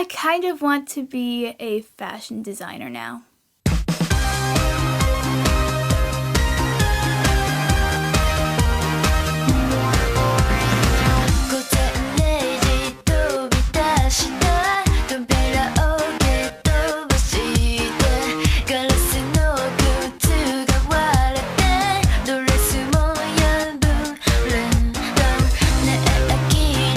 I kind of want to be a fashion designer now.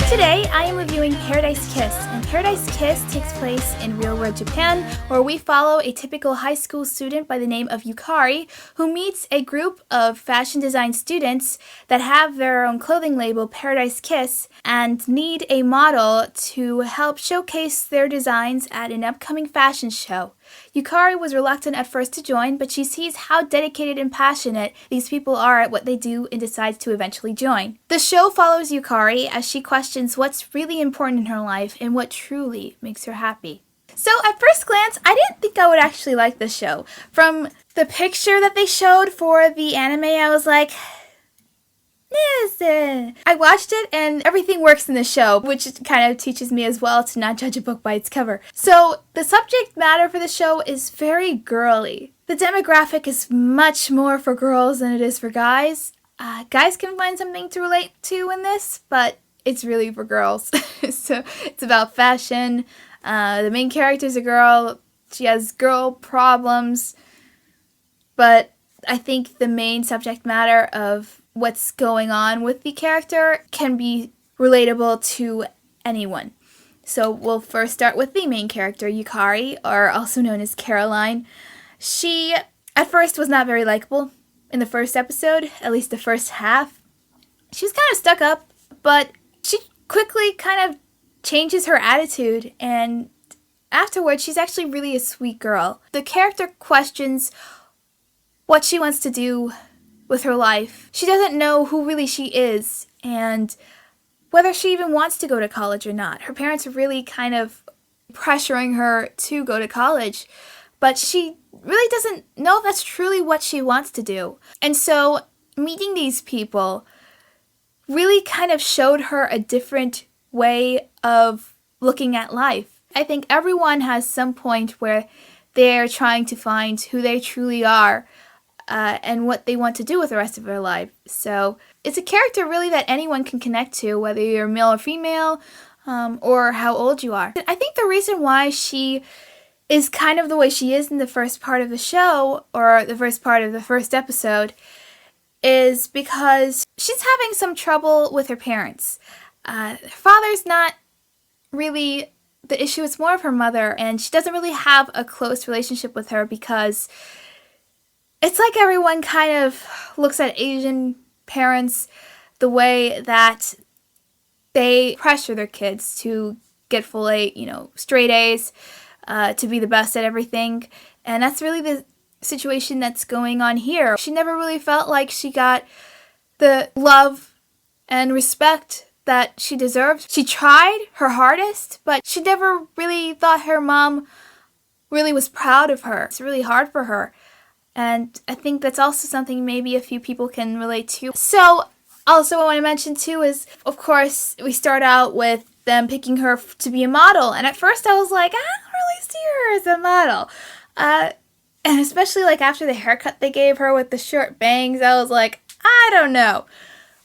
Today, I am reviewing Paradise Kiss, and Paradise Kiss takes place in real-world Japan, where we follow a typical high school student by the name of Yukari, who meets a group of fashion design students that have their own clothing label, Paradise Kiss, and need a model to help showcase their designs at an upcoming fashion show. Yukari was reluctant at first to join, but she sees how dedicated and passionate these people are at what they do and decides to eventually join. The show follows Yukari as she questions what's really important in her life and what truly makes her happy. So at first glance, I didn't think I would actually like this show. From the picture that they showed for the anime, I was like, I watched it and everything works in the show, which kind of teaches me as well to not judge a book by its cover. So the subject matter for the show is very girly. The demographic is much more for girls than it is for guys. Guys can find something to relate to in this, but it's really for girls. So it's about fashion. The main character is a girl. She has girl problems. But I think the main subject matter of what's going on with the character can be relatable to anyone. So we'll first start with the main character, Yukari, or also known as Caroline. She, at first, was not very likable in the first episode, at least the first half. She was kind of stuck up, but she quickly kind of changes her attitude, and afterwards, she's actually really a sweet girl. The character questions what she wants to do with her life. She doesn't know who really she is and whether she even wants to go to college or not. Her parents are really kind of pressuring her to go to college, but she really doesn't know if that's truly what she wants to do. And so meeting these people really kind of showed her a different way of looking at life. I think everyone has some point where they're trying to find who they truly are, and what they want to do with the rest of their life. So it's a character really that anyone can connect to, whether you're male or female, or how old you are. I think the reason why she is kind of the way she is in the first part of the show, or the first part of the first episode, is because she's having some trouble with her parents. Her father's not really the issue, it's more of her mother, and she doesn't really have a close relationship with her because it's like everyone kind of looks at Asian parents the way that they pressure their kids to get full A, straight A's, to be the best at everything. And that's really the situation that's going on here. She never really felt like she got the love and respect that she deserved. She tried her hardest, but she never really thought her mom really was proud of her. It's really hard for her. And I think that's also something maybe a few people can relate to. So, also what I want to mention too is, of course, we start out with them picking her to be a model. And at first I was like, I don't really see her as a model. And especially like after the haircut they gave her with the short bangs, I was like, I don't know.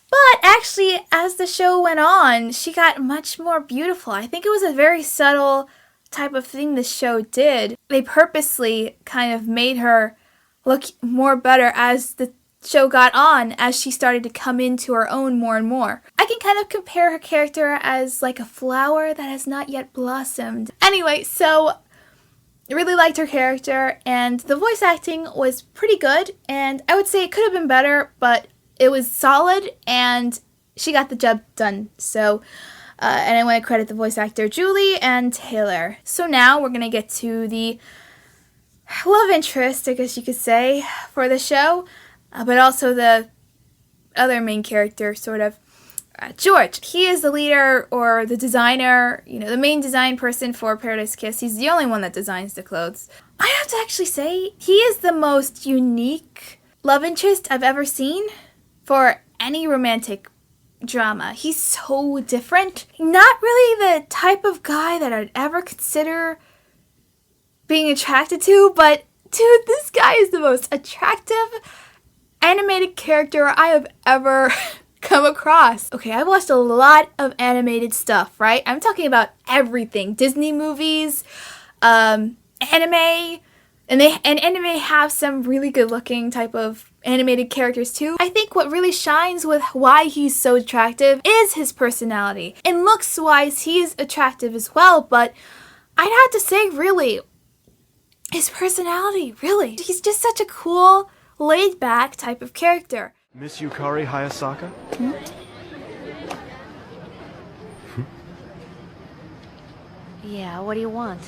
But actually, as the show went on, she got much more beautiful. I think it was a very subtle type of thing the show did. They purposely kind of made her look more better as the show got on, as she started to come into her own more and more. I can kind of compare her character as like a flower that has not yet blossomed. Anyway, so I really liked her character, and the voice acting was pretty good, and I would say it could have been better, but it was solid, and she got the job done. So, and I want to credit the voice actor Julie and Taylor. So now we're going to get to the love interest, I guess you could say, for the show, but also the other main character, sort of, George. He is the leader or the designer, the main design person for Paradise Kiss. He's the only one that designs the clothes. I have to actually say, he is the most unique love interest I've ever seen for any romantic drama. He's so different. Not really the type of guy that I'd ever consider being attracted to, but dude, this guy is the most attractive animated character I have ever come across. Okay, I've watched a lot of animated stuff, right? I'm talking about everything. Disney movies, anime, and anime have some really good looking type of animated characters too. I think what really shines with why he's so attractive is his personality. And looks wise, he's attractive as well, but I'd have to say really, his personality, really. He's just such a cool, laid-back type of character. Miss Yukari Hayasaka? Yeah, what do you want?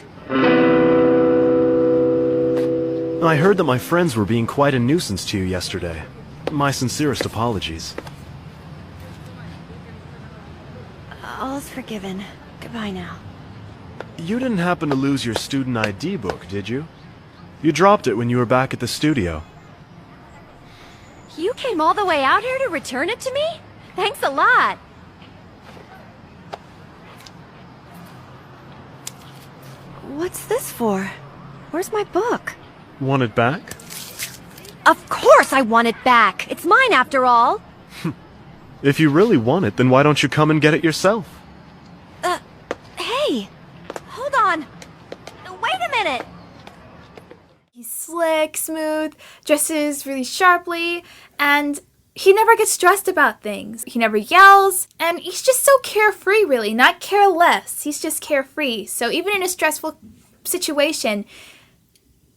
I heard that my friends were being quite a nuisance to you yesterday. My sincerest apologies. All's forgiven. Goodbye now. You didn't happen to lose your student ID book, did you? You dropped it when you were back at the studio. You came all the way out here to return it to me? Thanks a lot. What's this for? Where's my book? Want it back? Of course I want it back. It's mine after all. If you really want it, then why don't you come and get it yourself? Hey! Hold on. Wait a minute. He's slick, smooth, dresses really sharply, and he never gets stressed about things. He never yells, and he's just so carefree, really, not careless. He's just carefree. So even in a stressful situation,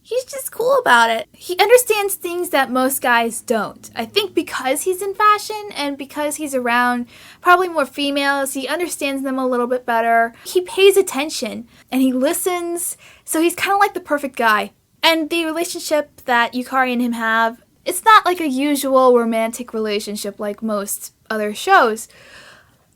he's just cool about it. He understands things that most guys don't. I think because he's in fashion and because he's around probably more females, he understands them a little bit better. He pays attention and he listens, so he's kind of like the perfect guy. And the relationship that Yukari and him have, it's not like a usual romantic relationship like most other shows.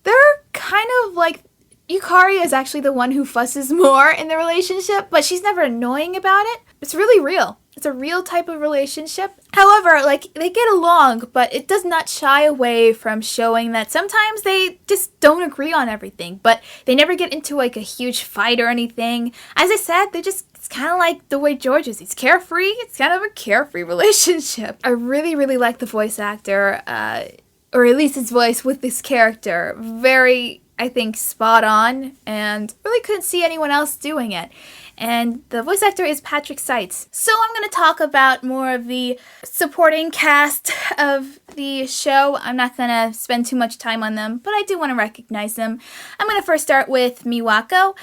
They're kind of like, Yukari is actually the one who fusses more in the relationship, but she's never annoying about it. It's really real. It's a real type of relationship. However, like, they get along, but it does not shy away from showing that sometimes they just don't agree on everything, but they never get into like a huge fight or anything. As I said, it's kind of like the way George is. He's carefree. It's kind of a carefree relationship. I really, really like the voice actor, or at least his voice with this character. Very, I think, spot on, and really couldn't see anyone else doing it. And the voice actor is Patrick Seitz. So I'm going to talk about more of the supporting cast of the show. I'm not going to spend too much time on them, but I do want to recognize them. I'm going to first start with Miwako.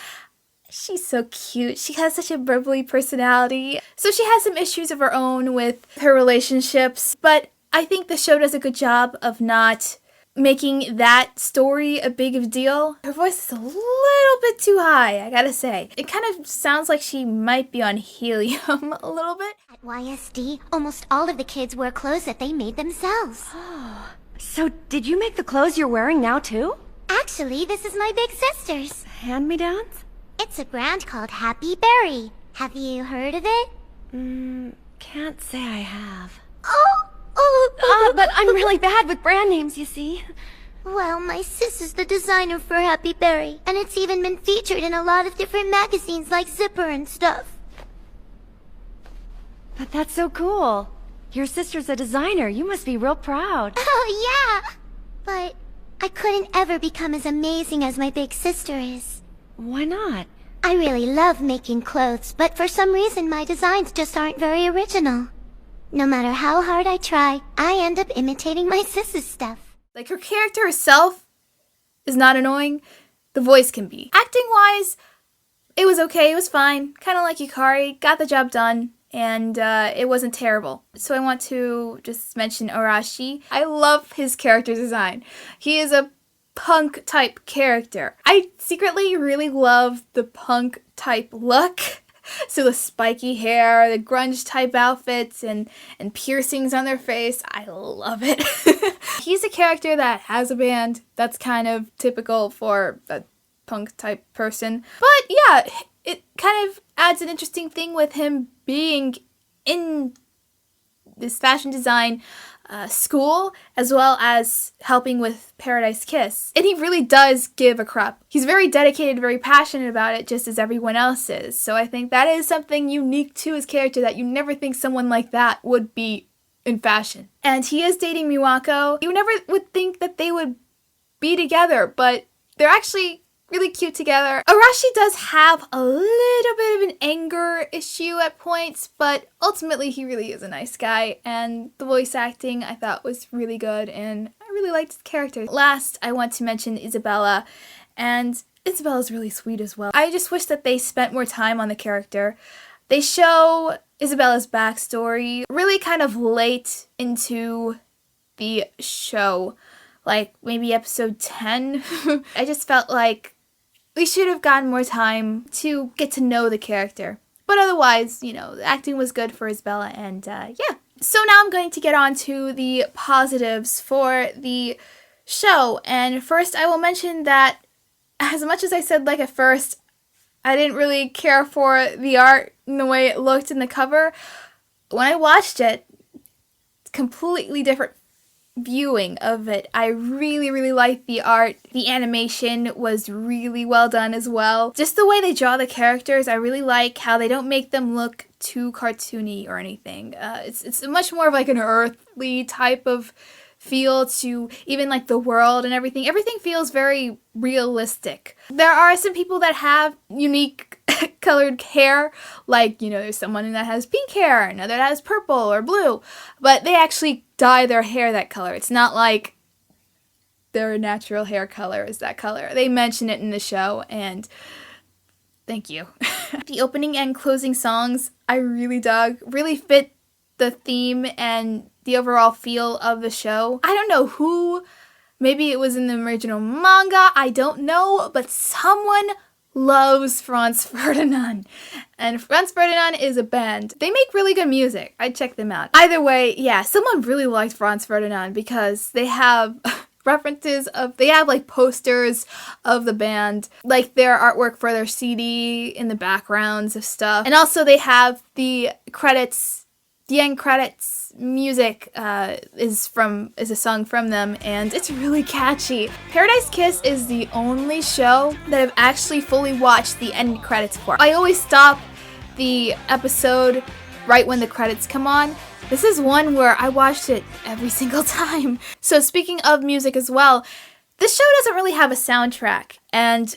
She's so cute. She has such a bubbly personality. So she has some issues of her own with her relationships, but I think the show does a good job of not making that story a big of deal. Her voice is a little bit too high, I gotta say. It kind of sounds like she might be on helium a little bit. At YSD, almost all of the kids wear clothes that they made themselves. Oh, so did you make the clothes you're wearing now too? Actually, this is my big sister's. Hand-me-downs? It's a brand called Happy Berry. Have you heard of it? Can't say I have. But But I'm really bad with brand names, you see. well, my sis is the designer for Happy Berry, and it's even been featured in a lot of different magazines like Zipper and stuff. But that's so cool. Your sister's a designer. You must be real proud. Oh, yeah! But I couldn't ever become as amazing as my big sister is. Why not? I really love making clothes, but for some reason my designs just aren't very original. No matter how hard I try, I end up imitating my sis's stuff. Like, her character herself is not annoying. The voice can be. Acting-wise, it was okay. It was fine. Kind of like Yukari. Got the job done. And it wasn't terrible. So I want to just mention Arashi. I love his character design. He is a punk-type character. I secretly really love the punk-type look. So the spiky hair, the grunge-type outfits, and piercings on their face. I love it. He's a character that has a band. That's kind of typical for a punk-type person. But yeah, it kind of adds an interesting thing with him being in this fashion design school, as well as helping with Paradise Kiss. And he really does give a crap. He's very dedicated, very passionate about it, just as everyone else is. So I think that is something unique to his character that you never think someone like that would be in fashion. And he is dating Miwako. You never would think that they would be together, but they're actually really cute together. Arashi does have a little bit of an anger issue at points, but ultimately he really is a nice guy, and the voice acting I thought was really good, and I really liked his character. Last, I want to mention Isabella, and Isabella's really sweet as well. I just wish that they spent more time on the character. They show Isabella's backstory really kind of late into the show, like maybe episode 10. I just felt like we should have gotten more time to get to know the character. But otherwise, the acting was good for Isabella, and yeah. So now I'm going to get on to the positives for the show. And first I will mention that as much as I said like at first, I didn't really care for the art and the way it looked in the cover. When I watched it, completely different viewing of it. I really, really liked the art. The animation was really well done as well. Just the way they draw the characters, I really like how they don't make them look too cartoony or anything. It's much more of like an earthly type of feel to even like the world and everything. Everything feels very realistic. There are some people that have unique colored hair, like, there's someone that has pink hair, another that has purple or blue, but they actually dye their hair that color. It's not like their natural hair color is that color. They mention it in the show, and thank you. The opening and closing songs I really dug, really fit the theme and the overall feel of the show. I don't know who, maybe it was in the original manga, I don't know, but someone loves Franz Ferdinand. And Franz Ferdinand is a band. They make really good music. I'd check them out. Either way, yeah, someone really liked Franz Ferdinand because they have they have like posters of the band, like their artwork for their CD in the backgrounds of stuff. And also they have the credits, the end credits music is a song from them, and it's really catchy. Paradise Kiss is the only show that I've actually fully watched the end credits for. I always stop the episode right when the credits come on. This is one where I watched it every single time. So speaking of music as well, this show doesn't really have a soundtrack, and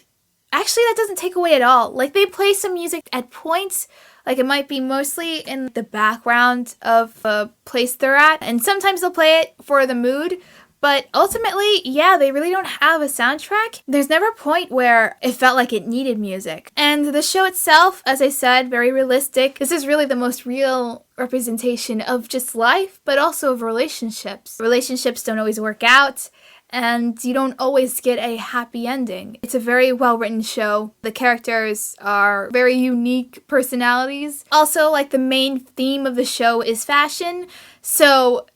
actually that doesn't take away at all. Like, they play some music at points, like it might be mostly in the background of a place they're at, and sometimes they'll play it for the mood, but ultimately, yeah, they really don't have a soundtrack. There's never a point where it felt like it needed music. And the show itself, as I said, very realistic. This is really the most real representation of just life, but also of relationships. Relationships don't always work out, and you don't always get a happy ending. It's a very well-written show. The characters are very unique personalities. Also, like, the main theme of the show is fashion, so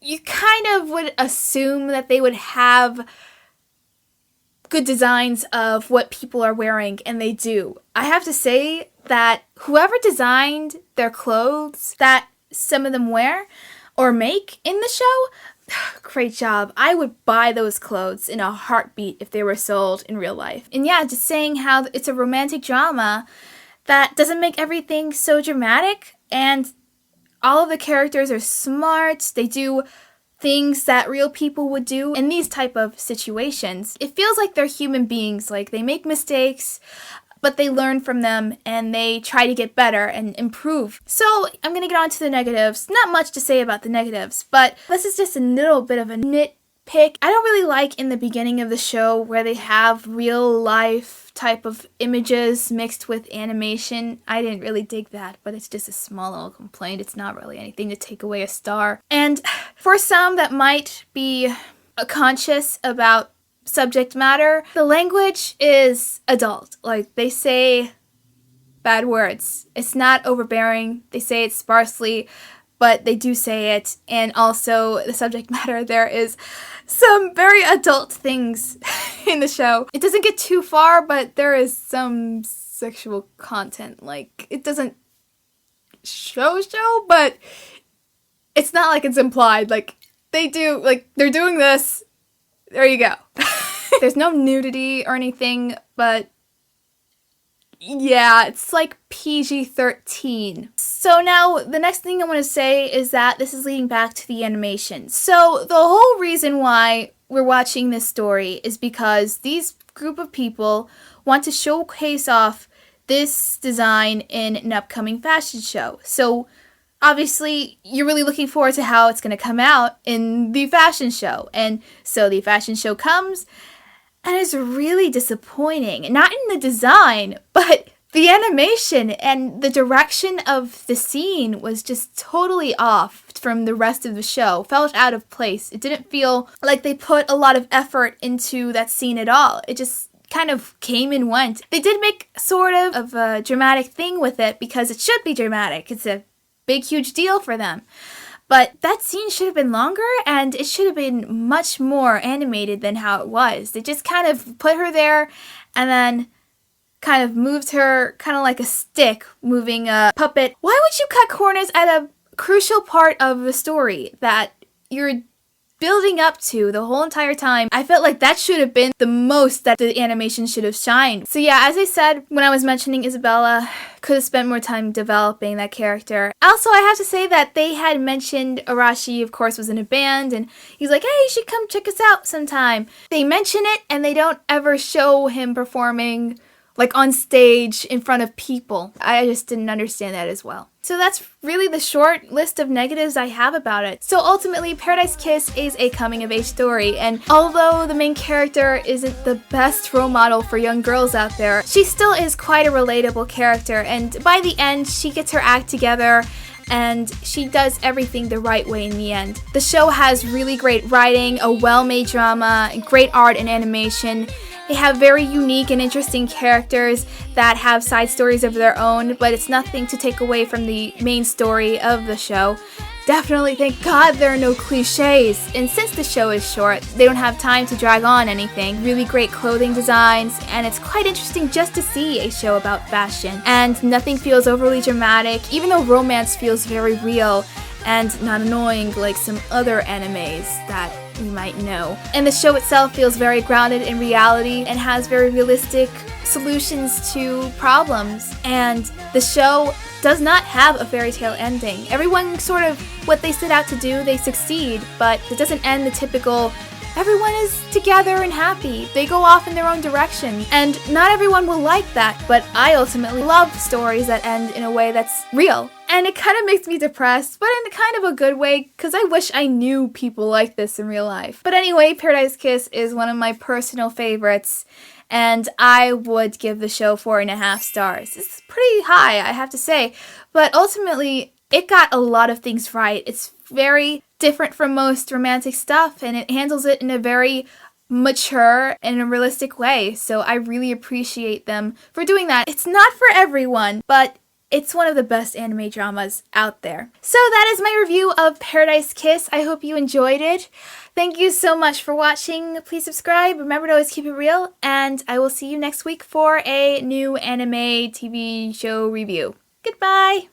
you kind of would assume that they would have good designs of what people are wearing, and they do. I have to say that whoever designed their clothes that some of them wear or make in the show, great job. I would buy those clothes in a heartbeat if they were sold in real life. And yeah, just saying how it's a romantic drama that doesn't make everything so dramatic, and all of the characters are smart. They do things that real people would do in these type of situations. It feels like they're human beings. Like, they make mistakes, but they learn from them and they try to get better and improve. So I'm going to get on to the negatives. Not much to say about the negatives, but this is just a little bit of a nitpick. I don't really like in the beginning of the show where they have real life type of images mixed with animation. I didn't really dig that, but it's just a small little complaint. It's not really anything to take away a star. And for some that might be conscious about subject matter, the language is adult. Like, they say bad words. It's not overbearing. They say it sparsely, but they do say it. And also, the subject matter, there is some very adult things in the show. It doesn't get too far, but there is some sexual content. Like, it doesn't show, but it's not like it's implied. Like, they do, like, they're doing this. There you go. There's no nudity or anything, but yeah, it's like PG-13. So now, the next thing I want to say is that this is leading back to the animation. So the whole reason why we're watching this story is because these group of people want to showcase off this design in an upcoming fashion show. So obviously, you're really looking forward to how it's going to come out in the fashion show. And so the fashion show comes, and it's really disappointing. Not in the design, but the animation and the direction of the scene was just totally off from the rest of the show. Felt out of place. It didn't feel like they put a lot of effort into that scene at all. It just kind of came and went. They did make sort of a dramatic thing with it because it should be dramatic. It's a big, huge deal for them. But that scene should have been longer, and it should have been much more animated than how it was. They just kind of put her there and then kind of moved her kind of like a stick moving a puppet. Why would you cut corners at a crucial part of the story that you're building up to the whole entire time? I felt like that should have been the most that the animation should have shined. So yeah, as I said when I was mentioning Isabella, could have spent more time developing that character. Also, I have to say that they had mentioned Arashi, of course, was in a band, and he's like, hey, you should come check us out sometime. They mention it, and they don't ever show him performing like on stage in front of people. I just didn't understand that as well. So that's really the short list of negatives I have about it. So ultimately, Paradise Kiss is a coming-of-age story, and although the main character isn't the best role model for young girls out there, she still is quite a relatable character, and by the end, she gets her act together, and she does everything the right way in the end. The show has really great writing, a well-made drama, great art and animation. They have very unique and interesting characters that have side stories of their own, but it's nothing to take away from the main story of the show. Definitely, thank God there are no cliches. And since the show is short, they don't have time to drag on anything. Really great clothing designs, and it's quite interesting just to see a show about fashion. And nothing feels overly dramatic, even though romance feels very real and not annoying like some other animes that you might know. And the show itself feels very grounded in reality and has very realistic solutions to problems. And the show does not have a fairy tale ending. Everyone sort of, what they set out to do, they succeed, but it doesn't end the typical, everyone is together and happy. They go off in their own direction. And not everyone will like that, but I ultimately love stories that end in a way that's real. And it kind of makes me depressed, but in kind of a good way, because I wish I knew people like this in real life. But anyway, Paradise Kiss is one of my personal favorites, and I would give the show 4.5 stars. It's pretty high, I have to say, but ultimately, it got a lot of things right. It's very different from most romantic stuff, and it handles it in a very mature and a realistic way, so I really appreciate them for doing that. It's not for everyone, but it's one of the best anime dramas out there. So that is my review of Paradise Kiss. I hope you enjoyed it. Thank you so much for watching. Please subscribe. Remember to always keep it real. And I will see you next week for a new anime TV show review. Goodbye!